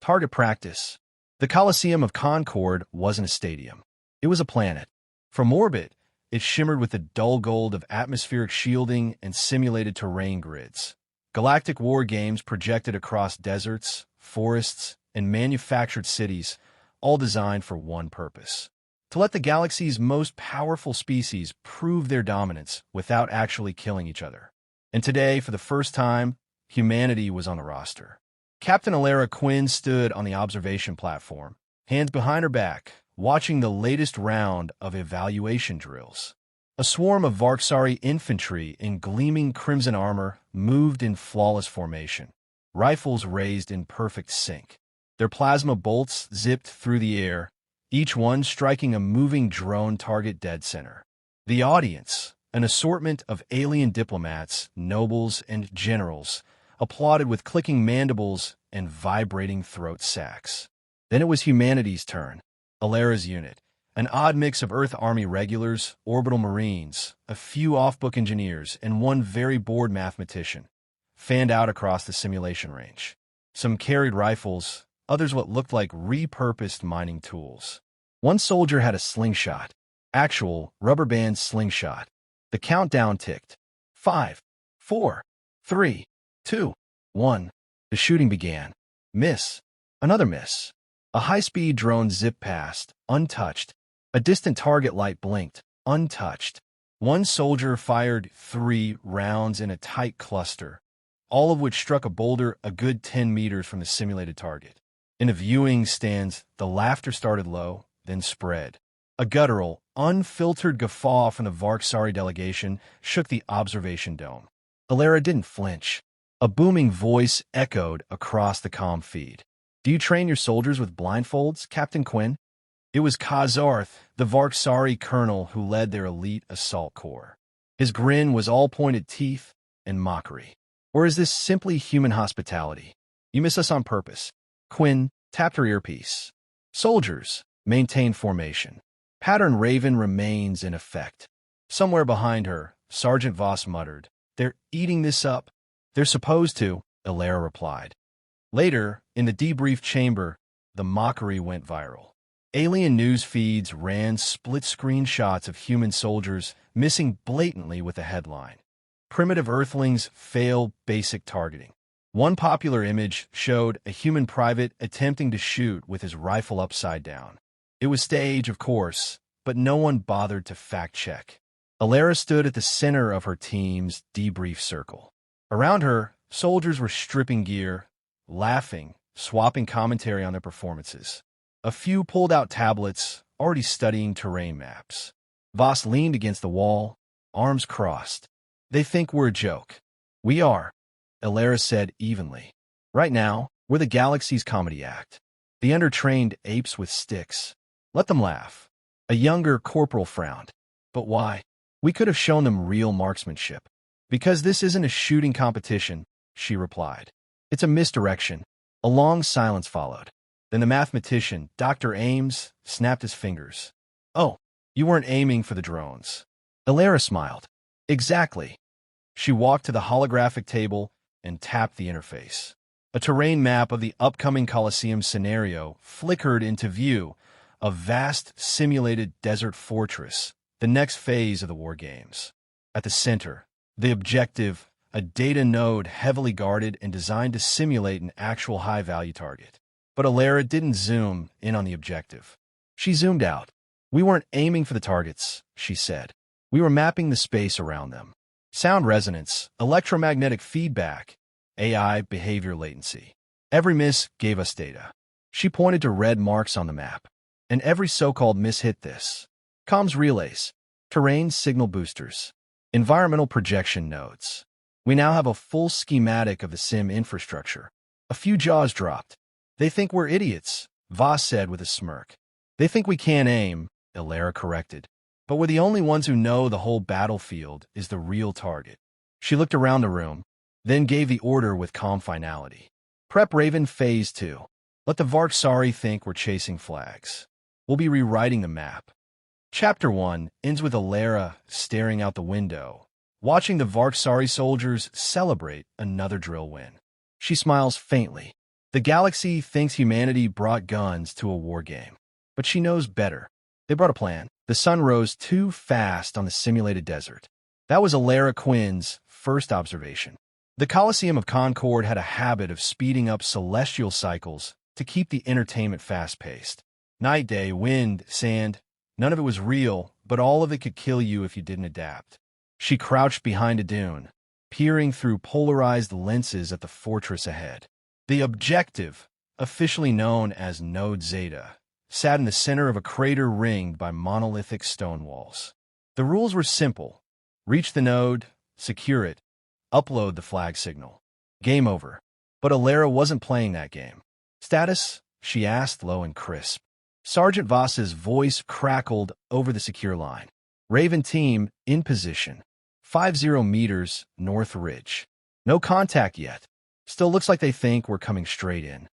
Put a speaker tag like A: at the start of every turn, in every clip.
A: Target practice. The Colosseum of Concord wasn't a stadium. It was a planet. From orbit, it shimmered with the dull gold of atmospheric shielding and simulated terrain grids. Galactic war games projected across deserts, forests, and manufactured cities, all designed for one purpose: to let the galaxy's most powerful species prove their dominance without actually killing each other. And today, for the first time, humanity was on the roster. Captain Alara Quinn stood on the observation platform, hands behind her back, watching the latest round of evaluation drills. A swarm of Varksari infantry in gleaming crimson armor moved in flawless formation, rifles raised in perfect sync. Their plasma bolts zipped through the air, each one striking a moving drone target dead center. The audience, an assortment of alien diplomats, nobles, and generals, applauded with clicking mandibles and vibrating throat sacs. Then it was humanity's turn. Alara's unit, an odd mix of Earth Army regulars, orbital marines, a few off-book engineers, and one very bored mathematician, fanned out across the simulation range. Some carried rifles, others what looked like repurposed mining tools. One soldier had a slingshot, actual rubber band slingshot. The countdown ticked. 5, 4, 3, 2, 1. The shooting began. Miss. Another miss. A high-speed drone zipped past, untouched. A distant target light blinked, untouched. One soldier fired 3 rounds in a tight cluster, all of which struck a boulder a good 10 meters from the simulated target. In the viewing stands, the laughter started low, then spread. A guttural, unfiltered guffaw from the Varksari delegation shook the observation dome. Alara didn't flinch. A booming voice echoed across the comm feed. "Do you train your soldiers with blindfolds, Captain Quinn?" It was Kazarth, the Varksari colonel who led their elite assault corps. His grin was all pointed teeth and mockery. "Or is this simply human hospitality? You miss us on purpose." Quinn tapped her earpiece. "Soldiers, maintain formation. Pattern Raven remains in effect." Somewhere behind her, Sergeant Voss muttered, "They're eating this up." "They're supposed to," Alara replied. Later, in the debrief chamber, the mockery went viral. Alien news feeds ran split-screen shots of human soldiers missing blatantly with a headline: "Primitive Earthlings fail basic targeting." One popular image showed a human private attempting to shoot with his rifle upside down. It was staged, of course, but no one bothered to fact-check. Alara stood at the center of her team's debrief circle. Around her, soldiers were stripping gear, laughing, swapping commentary on their performances. A few pulled out tablets, already studying terrain maps. Voss leaned against the wall, arms crossed. "They think we're a joke." "We are," Alara said evenly. "Right now, we're the galaxy's comedy act. The undertrained apes with sticks. Let them laugh." A younger corporal frowned. "But why?" "We could have shown them real marksmanship." "Because this isn't a shooting competition," she replied. "It's a misdirection." A long silence followed. Then the mathematician, Dr. Ames, snapped his fingers. "Oh, you weren't aiming for the drones." Alara smiled. "Exactly." She walked to the holographic table and tapped the interface. A terrain map of the upcoming Colosseum scenario flickered into view, a vast simulated desert fortress, the next phase of the war games. At the center, the objective, a data node heavily guarded and designed to simulate an actual high-value target. But Alara didn't zoom in on the objective. She zoomed out. "We weren't aiming for the targets," she said. "We were mapping the space around them. Sound resonance, electromagnetic feedback, AI behavior latency. Every miss gave us data." She pointed to red marks on the map. "And every so-called miss hit this. Comms relays, terrain signal boosters, environmental projection nodes. We now have a full schematic of the sim infrastructure." A few jaws dropped. "They think we're idiots," Voss said with a smirk. "They think we can't aim," Alara corrected. "But we're the only ones who know the whole battlefield is the real target." She looked around the room, then gave the order with calm finality. "Prep Raven Phase 2. Let the Varksari think we're chasing flags. We'll be rewriting the map." Chapter 1 ends with Alara staring out the window, watching the Varksari soldiers celebrate another drill win. She smiles faintly. The galaxy thinks humanity brought guns to a war game. But she knows better. They brought a plan. The sun rose too fast on the simulated desert. That was Alara Quinn's first observation. The Coliseum of Concord had a habit of speeding up celestial cycles to keep the entertainment fast-paced. Night, day, wind, sand, none of it was real, but all of it could kill you if you didn't adapt. She crouched behind a dune, peering through polarized lenses at the fortress ahead. The objective, officially known as Node Zeta, sat in the center of a crater ringed by monolithic stone walls. The rules were simple. Reach the node, secure it, upload the flag signal. Game over. But Alara wasn't playing that game. Status? She asked, low and crisp. Sergeant Voss's voice crackled over the secure line. Raven team, in position. 50 meters, North Ridge. No contact yet. Still looks like they think we're coming straight in.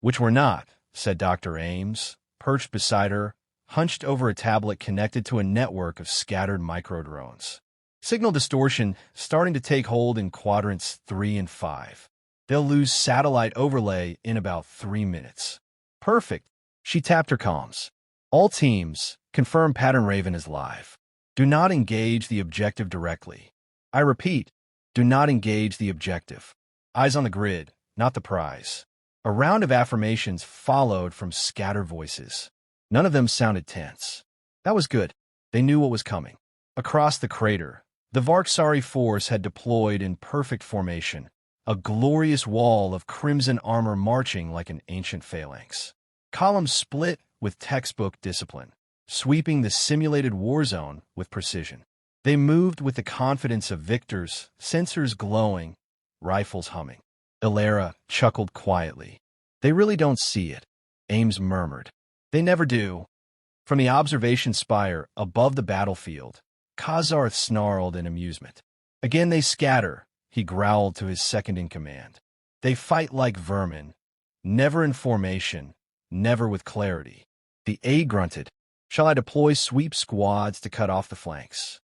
A: Which we're not, said Dr. Ames, perched beside her, hunched over a tablet connected to a network of scattered microdrones. Signal distortion starting to take hold in quadrants 3 and 5. They'll lose satellite overlay in about 3 minutes. Perfect. She tapped her comms. All teams, confirm Pattern Raven is live. Do not engage the objective directly. I repeat, do not engage the objective. Eyes on the grid, not the prize. A round of affirmations followed from scattered voices. None of them sounded tense. That was good. They knew what was coming. Across the crater, the Varksari force had deployed in perfect formation, a glorious wall of crimson armor marching like an ancient phalanx. Columns split with textbook discipline, sweeping the simulated war zone with precision. They moved with the confidence of victors, sensors glowing, rifles humming. Alara chuckled quietly. They really don't see it, Ames murmured. They never do. From the observation spire above the battlefield, Kazarth snarled in amusement. Again they scatter, he growled to his second-in-command. They fight like vermin, never in formation, never with clarity. The A grunted. Shall I deploy sweep squads to cut off the flanks?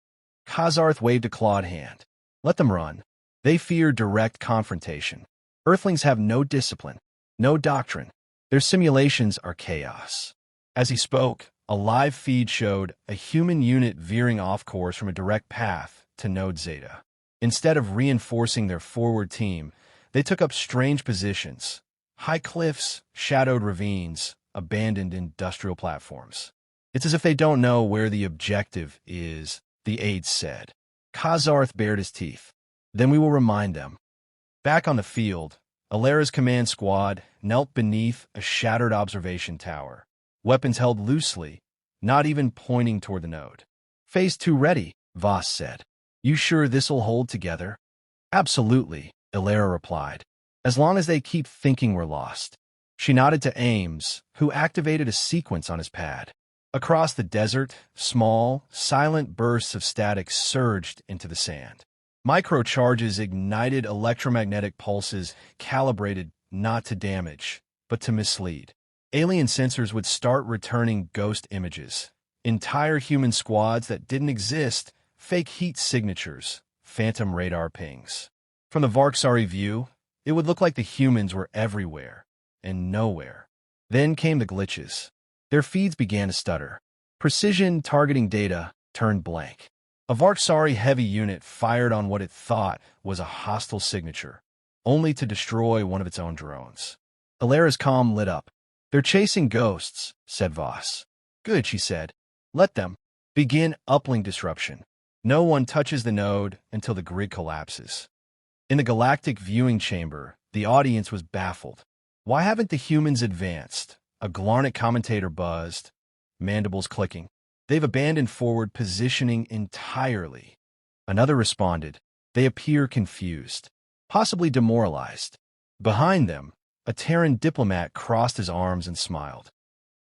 A: Kazarth waved a clawed hand. Let them run. They fear direct confrontation. Earthlings have no discipline, no doctrine. Their simulations are chaos. As he spoke, a live feed showed a human unit veering off course from a direct path to Node Zeta. Instead of reinforcing their forward team, they took up strange positions. High cliffs, shadowed ravines, abandoned industrial platforms. It's as if they don't know where the objective is, the aide said. Kazarth bared his teeth. Then we will remind them. Back on the field, Alara's command squad knelt beneath a shattered observation tower, weapons held loosely, not even pointing toward the node. Phase 2 ready, Voss said. You sure this'll hold together? Absolutely, Alara replied. As long as they keep thinking we're lost. She nodded to Ames, who activated a sequence on his pad. Across the desert, small, silent bursts of static surged into the sand. Microcharges ignited electromagnetic pulses calibrated not to damage, but to mislead. Alien sensors would start returning ghost images. Entire human squads that didn't exist, fake heat signatures, phantom radar pings. From the Varksari view, it would look like the humans were everywhere and nowhere. Then came the glitches. Their feeds began to stutter. Precision targeting data turned blank. A Varksari heavy unit fired on what it thought was a hostile signature, only to destroy one of its own drones. Alara's comm lit up. They're chasing ghosts, said Voss. Good, she said. Let them. Begin uplink disruption. No one touches the node until the grid collapses. In the galactic viewing chamber, the audience was baffled. Why haven't the humans advanced? A Glarnet commentator buzzed, mandibles clicking. They've abandoned forward positioning entirely. Another responded. They appear confused, possibly demoralized. Behind them, a Terran diplomat crossed his arms and smiled.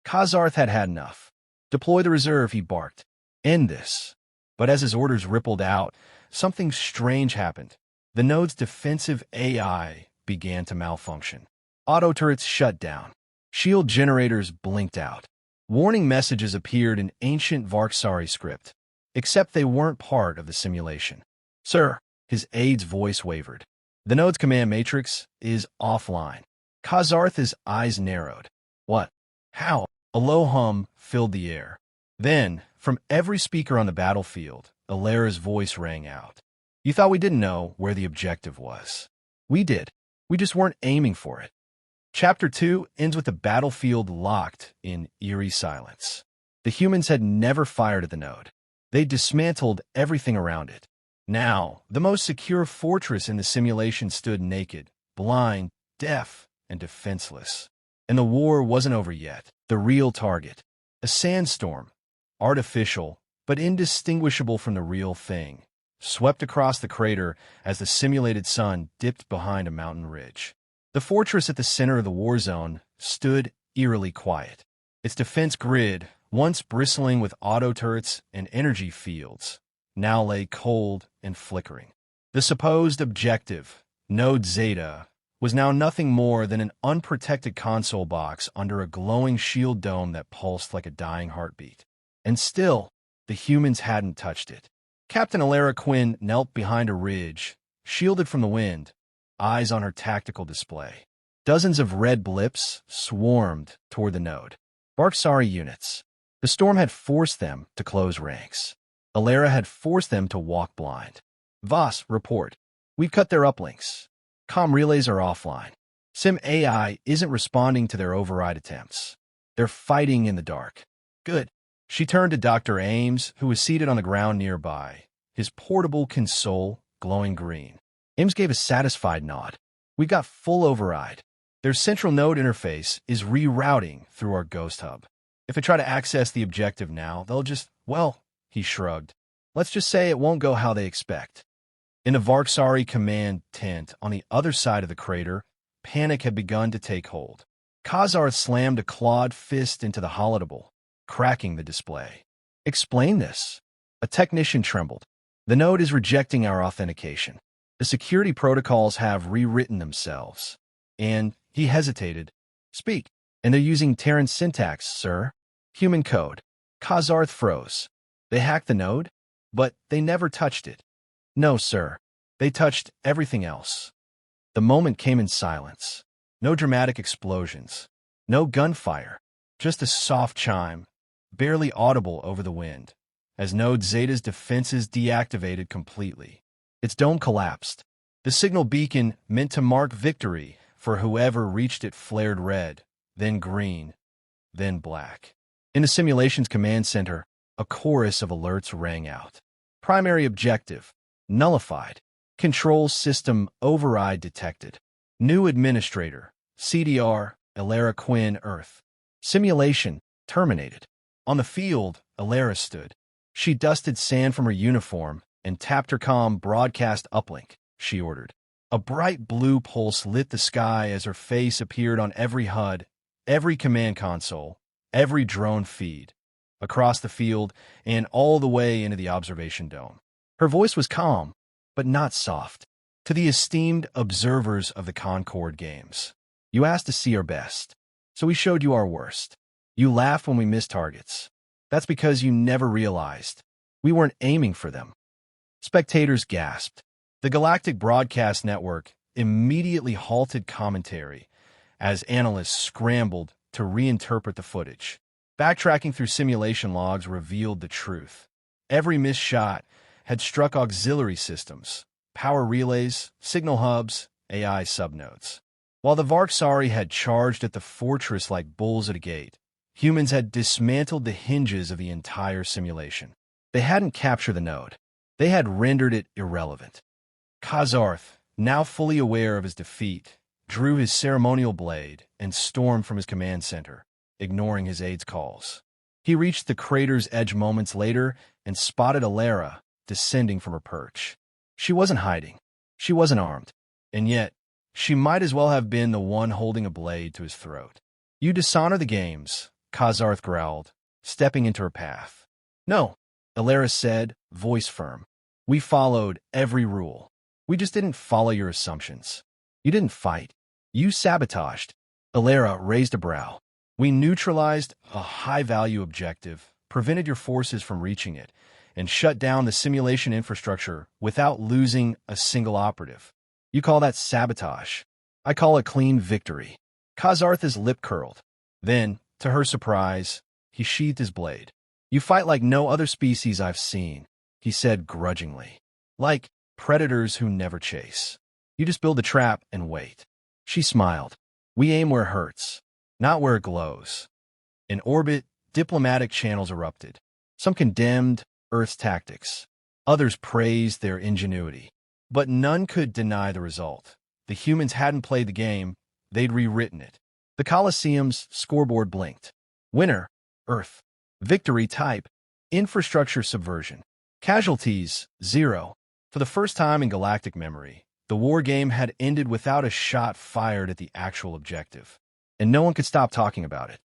A: Kazarth had had enough. Deploy the reserve, he barked. End this. But as his orders rippled out, something strange happened. The node's defensive AI began to malfunction. Auto turrets shut down. Shield generators blinked out. Warning messages appeared in ancient Varksari script, except they weren't part of the simulation. Sir, his aide's voice wavered. The node's command matrix is offline. Kazarth's eyes narrowed. What? How? A low hum filled the air. Then, from every speaker on the battlefield, Alera's voice rang out. You thought we didn't know where the objective was. We did. We just weren't aiming for it. Chapter 2 ends with the battlefield locked in eerie silence. The humans had never fired at the node. They dismantled everything around it. Now, the most secure fortress in the simulation stood naked, blind, deaf, and defenseless. And the war wasn't over yet. The real target. A sandstorm, artificial, but indistinguishable from the real thing, swept across the crater as the simulated sun dipped behind a mountain ridge. The fortress at the center of the war zone stood eerily quiet. Its defense grid, once bristling with auto turrets and energy fields, now lay cold and flickering. The supposed objective, Node Zeta, was now nothing more than an unprotected console box under a glowing shield dome that pulsed like a dying heartbeat. And still, the humans hadn't touched it. Captain Alera Quinn knelt behind a ridge, shielded from the wind, eyes on her tactical display. Dozens of red blips swarmed toward the node. Varksari units. The storm had forced them to close ranks. Alera had forced them to walk blind. Voss, report. We've cut their uplinks. Comm relays are offline. Sim AI isn't responding to their override attempts. They're fighting in the dark. Good. She turned to Dr. Ames, who was seated on the ground nearby, his portable console glowing green. Ames gave a satisfied nod. We got full override. Their central node interface is rerouting through our ghost hub. If they try to access the objective now, they'll just, well, he shrugged. Let's just say it won't go how they expect. In the Varksari command tent on the other side of the crater, panic had begun to take hold. Kazarth slammed a clawed fist into the holodeble, cracking the display. Explain this. A technician trembled. The node is rejecting our authentication. The security protocols have rewritten themselves. And he hesitated. Speak. And they're using Terran syntax, sir. Human code. Kazarth froze. They hacked the node? But they never touched it. No, sir. They touched everything else. The moment came in silence. No dramatic explosions. No gunfire. Just a soft chime, barely audible over the wind, as Node Zeta's defenses deactivated completely. Its dome collapsed. The signal beacon meant to mark victory for whoever reached it flared red, then green, then black. In the simulation's command center, a chorus of alerts rang out. Primary objective, nullified. Control system override detected. New administrator, CDR, Alera Quinn, Earth. Simulation terminated. On the field, Alera stood. She dusted sand from her uniform and tapped her comm broadcast uplink, she ordered. A bright blue pulse lit the sky as her face appeared on every HUD, every command console, every drone feed, across the field and all the way into the observation dome. Her voice was calm, but not soft. To the esteemed observers of the Concord Games, you asked to see our best, so we showed you our worst. You laughed when we missed targets. That's because you never realized. We weren't aiming for them. Spectators gasped. The Galactic Broadcast Network immediately halted commentary as analysts scrambled to reinterpret the footage. Backtracking through simulation logs revealed the truth. Every missed shot had struck auxiliary systems, power relays, signal hubs, AI subnodes. While the Varksari had charged at the fortress like bulls at a gate, humans had dismantled the hinges of the entire simulation. They hadn't captured the node. They had rendered it irrelevant. Kazarth, now fully aware of his defeat, drew his ceremonial blade and stormed from his command center, ignoring his aide's calls. He reached the crater's edge moments later and spotted Alera descending from her perch. She wasn't hiding. She wasn't armed. And yet, she might as well have been the one holding a blade to his throat. You dishonor the games, Kazarth growled, stepping into her path. No, Alera said, voice firm. We followed every rule. We just didn't follow your assumptions. You didn't fight. You sabotaged. Alera raised a brow. We neutralized a high-value objective, prevented your forces from reaching it, and shut down the simulation infrastructure without losing a single operative. You call that sabotage. I call it clean victory. Kazartha's lip curled. Then, to her surprise, he sheathed his blade. "You fight like no other species I've seen," he said grudgingly. "Like predators who never chase. You just build a trap and wait." She smiled. "We aim where it hurts, not where it glows." In orbit, diplomatic channels erupted. Some condemned Earth's tactics. Others praised their ingenuity. But none could deny the result. The humans hadn't played the game, they'd rewritten it. The Colosseum's scoreboard blinked. Winner, Earth. Victory type, infrastructure subversion. Casualties, 0. For the first time in galactic memory, the war game had ended without a shot fired at the actual objective. And no one could stop talking about it.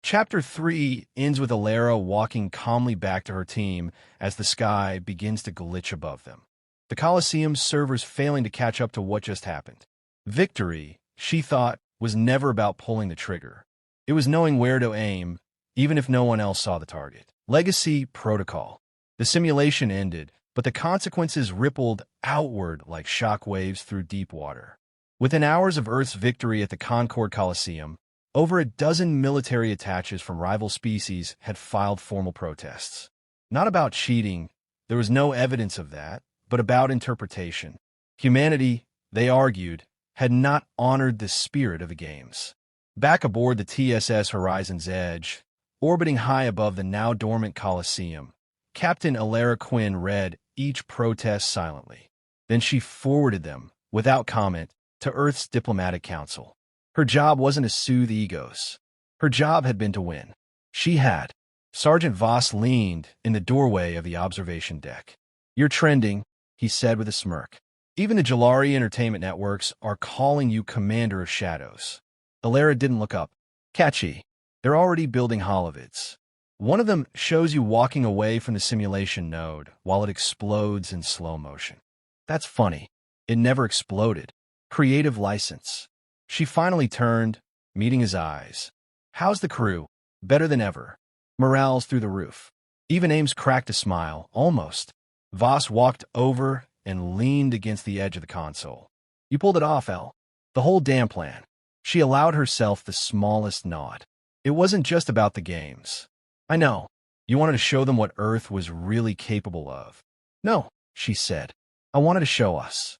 A: Chapter 3 ends with Alara walking calmly back to her team as the sky begins to glitch above them. The Colosseum's servers failing to catch up to what just happened. Victory, she thought, was never about pulling the trigger. It was knowing where to aim, even if no one else saw the target. Legacy Protocol. The simulation ended, but the consequences rippled outward like shock waves through deep water. Within hours of Earth's victory at the Concord Coliseum, over a dozen military attaches from rival species had filed formal protests. Not about cheating, there was no evidence of that, but about interpretation. Humanity, they argued, had not honored the spirit of the games. Back aboard the TSS Horizon's Edge, orbiting high above the now-dormant Coliseum, Captain Alara Quinn read each protest silently. Then she forwarded them, without comment, to Earth's diplomatic council. Her job wasn't to soothe egos. Her job had been to win. She had. Sergeant Voss leaned in the doorway of the observation deck. "You're trending," he said with a smirk. "Even the Jalari entertainment networks are calling you Commander of Shadows." Alara didn't look up. "Catchy. They're already building holovids. One of them shows you walking away from the simulation node while it explodes in slow motion. That's funny. It never exploded. Creative license." She finally turned, meeting his eyes. "How's the crew?" "Better than ever. Morale's through the roof." Even Ames cracked a smile, almost. Voss walked over and leaned against the edge of the console. "You pulled it off, El. The whole damn plan." She allowed herself the smallest nod. "It wasn't just about the games." "I know. You wanted to show them what Earth was really capable of." "No," she said. "I wanted to show us."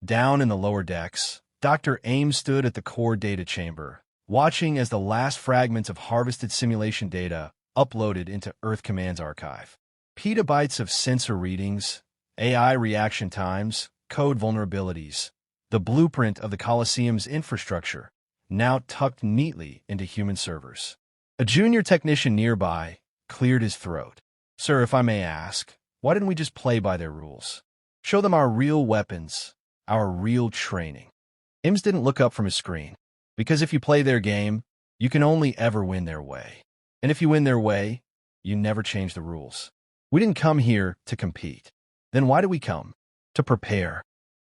A: Down in the lower decks, Dr. Ames stood at the core data chamber, watching as the last fragments of harvested simulation data uploaded into Earth Command's archive. Petabytes of sensor readings, AI reaction times, code vulnerabilities, the blueprint of the Colosseum's infrastructure, now tucked neatly into human servers. A junior technician nearby cleared his throat. "Sir, if I may ask, why didn't we just play by their rules? Show them our real weapons, our real training." Ims didn't look up from his screen. "Because if you play their game, you can only ever win their way. And if you win their way, you never change the rules. We didn't come here to compete. Then why did we come? To prepare."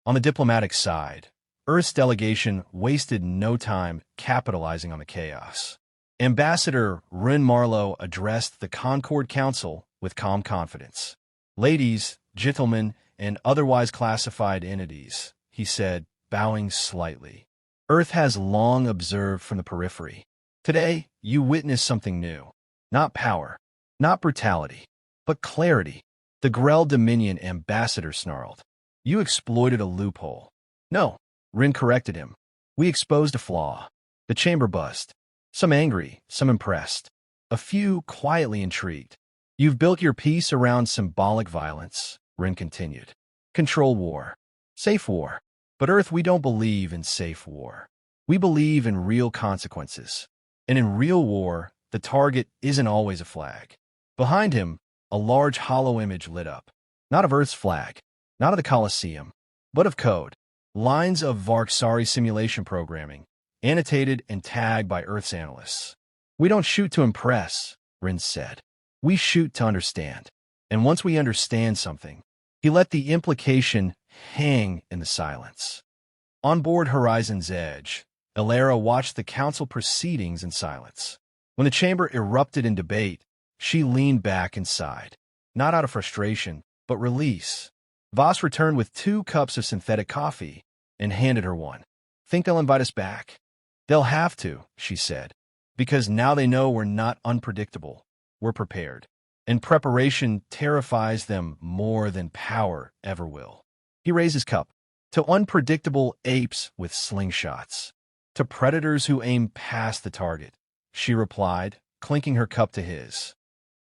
A: On the diplomatic side, Earth's delegation wasted no time capitalizing on the chaos. Ambassador Rin Marlowe addressed the Concord Council with calm confidence. "Ladies, gentlemen, and otherwise classified entities," he said, bowing slightly. "Earth has long observed from the periphery. Today, you witness something new. Not power, not brutality, but clarity." The Grell Dominion ambassador snarled. "You exploited a loophole." "No," Rin corrected him. "We exposed a flaw." The chamber buzzed. Some angry, some impressed. A few quietly intrigued. "You've built your peace around symbolic violence," Rin continued. "Control war. Safe war. But Earth, we don't believe in safe war. We believe in real consequences. And in real war, the target isn't always a flag." Behind him, a large hollow image lit up. Not of Earth's flag, not of the Colosseum, but of code. Lines of Varksari simulation programming, annotated and tagged by Earth's analysts. "We don't shoot to impress," Rin said. "We shoot to understand. And once we understand something," he let the implication hang in the silence. On board Horizon's Edge, Alara watched the council proceedings in silence. When the chamber erupted in debate, she leaned back and sighed. Not out of frustration, but release. Voss returned with 2 cups of synthetic coffee and handed her one. "Think they'll invite us back?" They'll have to, she said, because now they know we're not unpredictable. We're prepared. And preparation terrifies them more than power ever will. He raised his cup. To unpredictable apes with slingshots. To predators who aim past the target, she replied, clinking her cup to his.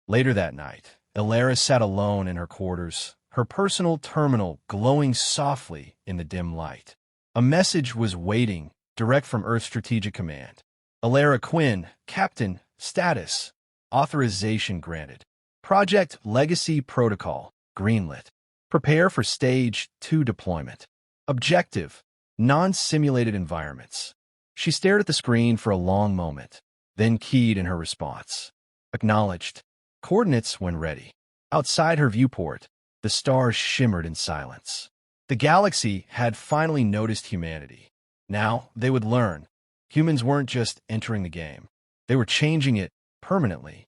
A: Later that night, Elara sat alone in her quarters, her personal terminal glowing softly in the dim light. A message was waiting, direct from Earth Strategic Command. Elara Quinn, Captain, status, authorization granted. Project Legacy Protocol, greenlit. Prepare for Stage 2 deployment. Objective, non-simulated environments. She stared at the screen for a long moment, then keyed in her response. Acknowledged. Coordinates when ready. Outside her viewport, the stars shimmered in silence. The galaxy had finally noticed humanity. Now they would learn. Humans weren't just entering the game. They were changing it permanently.